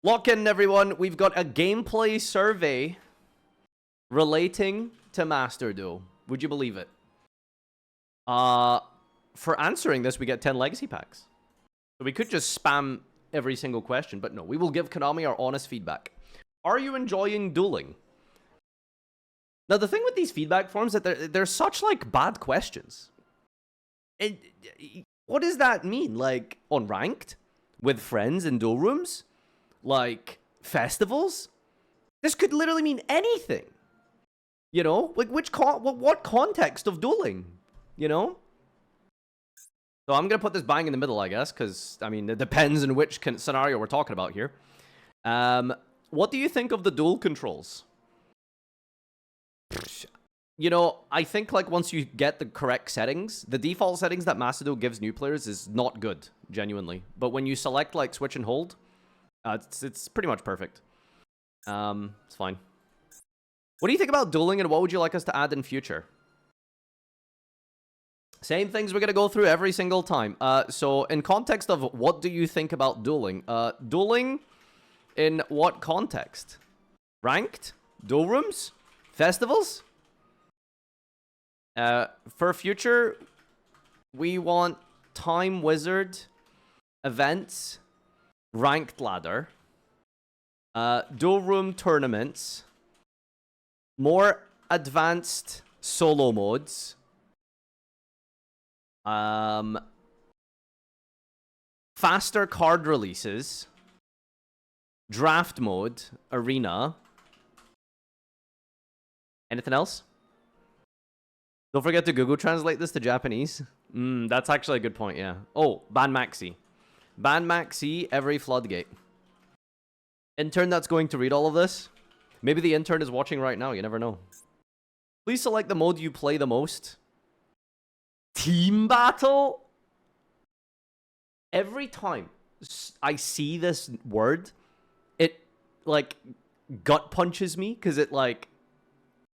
Lock in, everyone. We've got a gameplay survey relating to Master Duel. Would you believe it? For answering this, we get 10 legacy packs. So we could just spam every single question, but no. We will give Konami our honest feedback. Are you enjoying dueling? Now, the thing with these feedback forms is that they're such, like, bad questions. What does that mean? Like, on ranked? With friends in duel rooms? Like, festivals? This could literally mean anything. You know? Like, what context of dueling? You know? So I'm going to put this bang in the middle, I guess, because, I mean, it depends on which scenario we're talking about here. What do you think of the duel controls? You know, I think, like, once you get the correct settings, the default settings that Master Duel gives new players is not good, genuinely. But when you select, like, switch and hold, it's pretty much perfect. It's fine. What do you think about dueling, and what would you like us to add in future? Same things we're going to go through every single time. So, in context of what do you think about dueling? Dueling in what context? Ranked? Duel rooms? Festivals? For future, we want Time Wizard, events, ranked ladder, duel room tournaments, more advanced solo modes, faster card releases, draft mode, arena. Anything else? Don't forget to Google translate this to Japanese. That's actually a good point, yeah. Oh, ban Maxi. Ban Maxi every floodgate. Intern that's going to read all of this. Maybe the intern is watching right now, you never know. Please select the mode you play the most. Team battle? Every time I see this word, it, like, gut punches me, because it, like,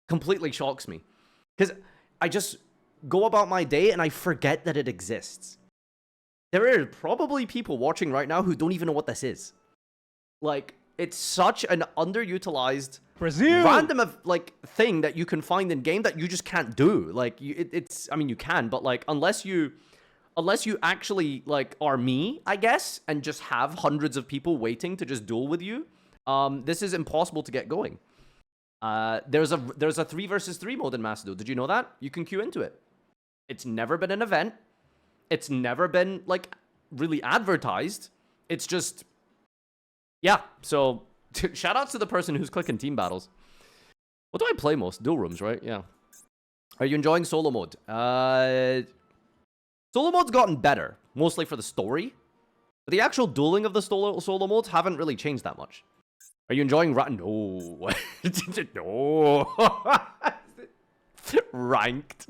completely shocks me. Because I just go about my day and I forget that it exists. There are probably people watching right now who don't even know what this is. Like, it's such an underutilized, random, like, thing that you can find in game that you just can't do. Like, it's, I mean, you can, but, like, unless you actually, like, are me, I guess, and just have hundreds of people waiting to just duel with you, this is impossible to get going. There's a 3 versus 3 mode in Master Duel. Did you know that? You can queue into it. It's never been an event. It's never been, like, really advertised. It's just, yeah. So, shout outs to the person who's clicking team battles. What do I play most? Duel rooms, right? Yeah. Are you enjoying solo mode? Solo mode's gotten better, mostly for the story. But the actual dueling of the solo modes haven't really changed that much. Are you enjoying No. No. Ranked?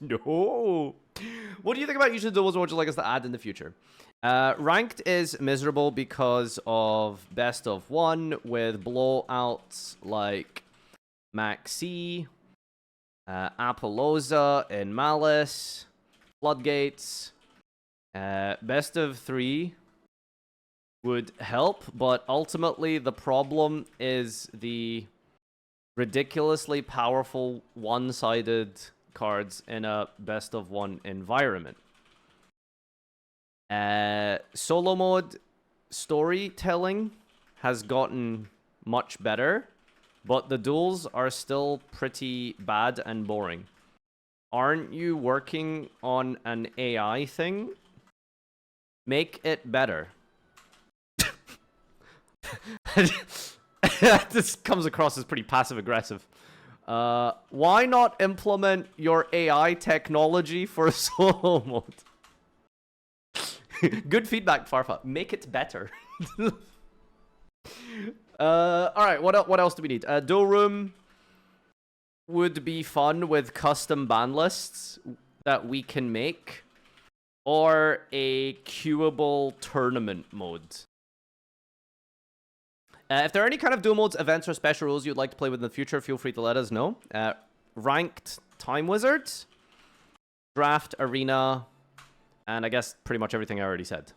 No. What do you think about usually duels, and what would you like us to add in the future? Ranked is miserable because of best of one with blowouts like Maxi, Apollosa, and Malice, Floodgates. Best of 3 would help, but ultimately the problem is the ridiculously powerful one-sided cards in a best of 1 environment. Solo mode storytelling has gotten much better, but the duels are still pretty bad and boring. Aren't you working on an AI thing? Make it better. This comes across as pretty passive-aggressive. Why not implement your AI technology for solo mode? Good feedback, Farfa. Make it better. Alright, what else do we need? Duel room would be fun with custom ban lists that we can make. Or a queuable tournament mode. If there are any kind of duel modes, events, or special rules you'd like to play with in the future, feel free to let us know. Ranked Time Wizard, Draft, Arena, and I guess pretty much everything I already said.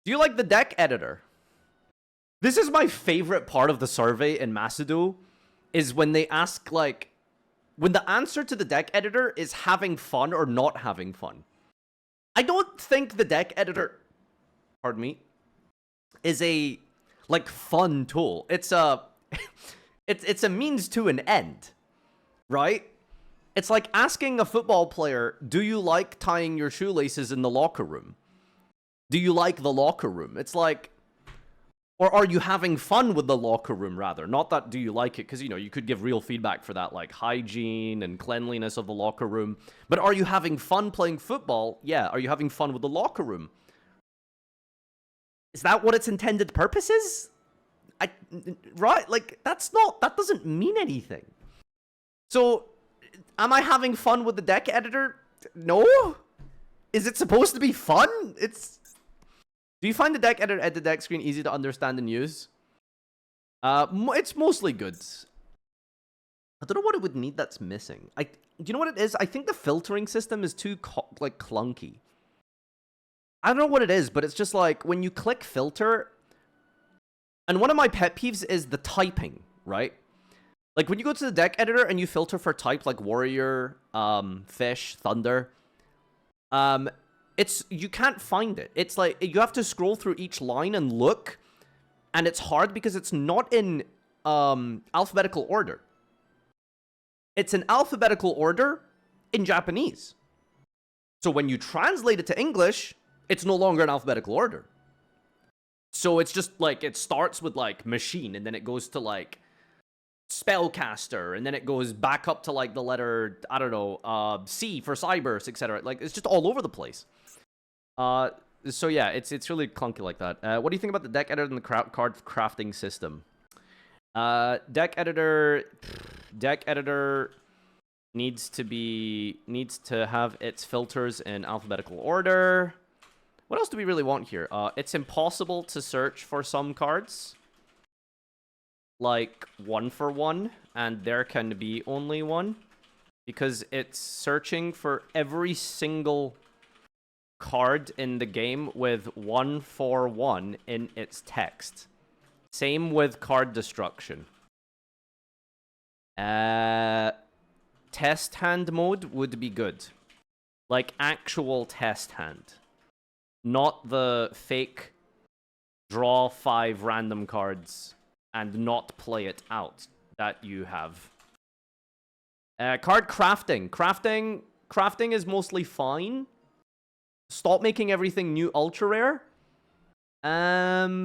Do you like the deck editor? This is my favorite part of the survey in Macedon, is when they ask, like, when the answer to the deck editor is having fun or not having fun. I don't think the deck editor, pardon me, is a, like, fun tool. It's a, it's a means to an end, right? It's like asking a football player, do you like tying your shoelaces in the locker room? Do you like the locker room? It's like, or are you having fun with the locker room, rather? Not that do you like it, because, you know, you could give real feedback for that, like hygiene and cleanliness of the locker room. But are you having fun playing football? Yeah. Are you having fun with the locker room? Is that what its intended purpose is? Right? Like, that doesn't mean anything. So, am I having fun with the deck editor? No? Is it supposed to be fun? Do you find the deck editor at the deck screen easy to understand and use? It's mostly good. I don't know what it would need that's missing. Do you know what it is? I think the filtering system is too, like, clunky. I don't know what it is, but it's just like, when you click filter, and one of my pet peeves is the typing, right? Like, when you go to the deck editor and you filter for type, like warrior, fish, thunder, you can't find it. It's like, you have to scroll through each line and look, and it's hard because it's not in alphabetical order. It's in alphabetical order in Japanese. So when you translate it to English, it's no longer in alphabetical order. So it's just like, it starts with like machine, and then it goes to like spellcaster, and then it goes back up to like the letter, I don't know, C for Cybers, etc. Like, it's just all over the place. So yeah, it's really clunky like that. What do you think about the deck editor and the card crafting system? Deck editor needs to have its filters in alphabetical order. What else do we really want here? It's impossible to search for some cards, like 1 for 1, and there can be only one, because it's searching for every single card in the game with 1 for 1 in its text. Same with card destruction. Test hand mode would be good. Like, actual test hand. Not the fake draw 5 random cards and not play it out that you have. Card crafting. Crafting is mostly fine. Stop making everything new ultra rare. I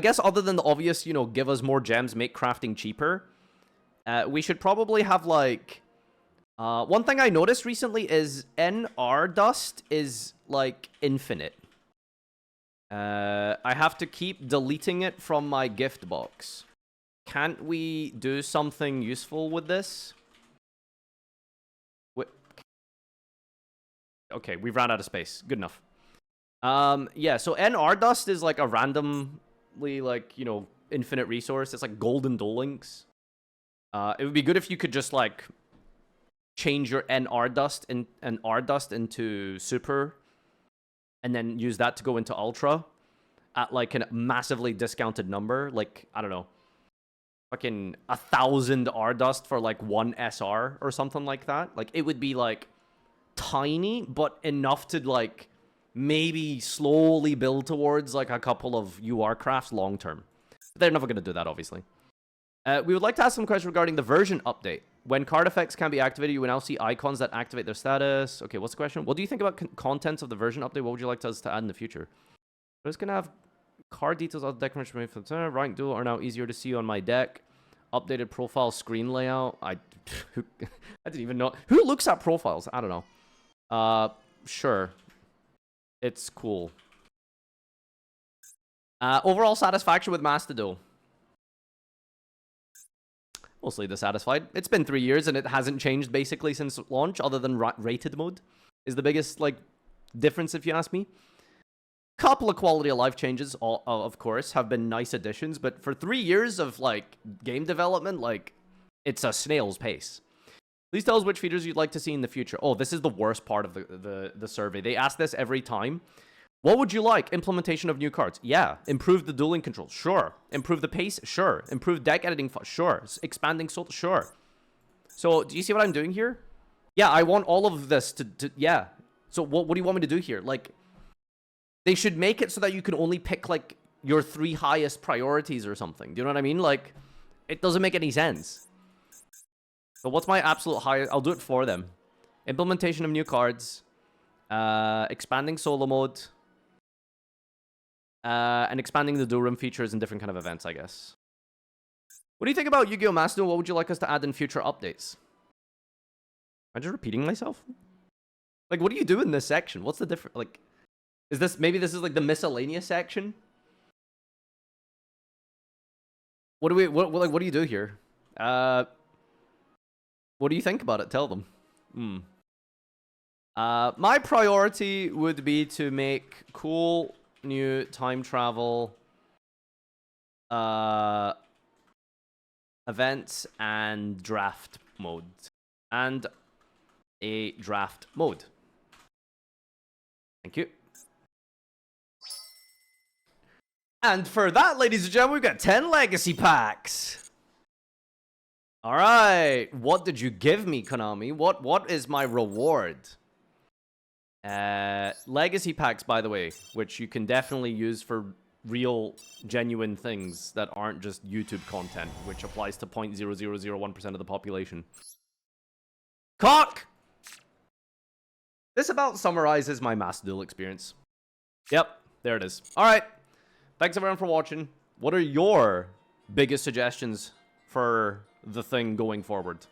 guess other than the obvious, you know, give us more gems, make crafting cheaper. We should probably have, like... one thing I noticed recently is NR dust is, like, infinite. I have to keep deleting it from my gift box. Can't we do something useful with this? Okay, we've run out of space. Good enough. Yeah, so NR dust is like a randomly, like, you know, infinite resource. It's like golden Duelings. It would be good if you could just, like, change your NR dust into super, and then use that to go into ultra at, like, a massively discounted number. Like, I don't know, fucking 1,000 R dust for, like, 1 SR or something like that. Like, it would be, like, tiny, but enough to, like, maybe slowly build towards, like, a couple of UR crafts long term. They're never going to do that, obviously. We would like to ask some questions regarding the version update. When card effects can be activated, you will now see icons that activate their status. Okay, what's the question? What do you think about contents of the version update? What would you like us to add in the future? I'm just going to have card details of the deck from the rank duel are now easier to see on my deck. Updated profile screen layout. I didn't even know. Who looks at profiles? I don't know. Sure. It's cool. Overall satisfaction with Master Duel. Mostly dissatisfied. It's been 3 years and it hasn't changed basically since launch, other than rated mode is the biggest, like, difference, if you ask me. Couple of quality of life changes, of course, have been nice additions, but for 3 years of, like, game development, like, it's a snail's pace. Please tell us which features you'd like to see in the future. Oh, this is the worst part of the survey. They ask this every time. What would you like? Implementation of new cards. Yeah. Improve the dueling controls. Sure. Improve the pace. Sure. Improve deck editing. Sure. Expanding soul. Sure. So, do you see what I'm doing here? Yeah, I want all of this to yeah. So, what do you want me to do here? Like, they should make it so that you can only pick, like, your 3 highest priorities or something. Do you know what I mean? Like, it doesn't make any sense. So, what's my absolute highest? I'll do it for them. Implementation of new cards. Expanding solo mode. And expanding the duel room features in different kind of events, I guess. What do you think about Yu-Gi-Oh! Master Duel? What would you like us to add in future updates? Am I just repeating myself? Like, what do you do in this section? What's the difference? Like, is this... Maybe this is, like, the miscellaneous section? What do we... What do you do here? What do you think about it? Tell them. My priority would be to make cool new time travel events and draft mode. And a draft mode. Thank you. And for that, ladies and gentlemen, we've got 10 legacy packs. All right. What did you give me, Konami? What is my reward? Legacy packs, by the way, which you can definitely use for real, genuine things that aren't just YouTube content, which applies to 0.0001% of the population. Cock! This about summarizes my Master Duel experience. Yep, there it is. All right. Thanks, everyone, for watching. What are your biggest suggestions for the thing going forward?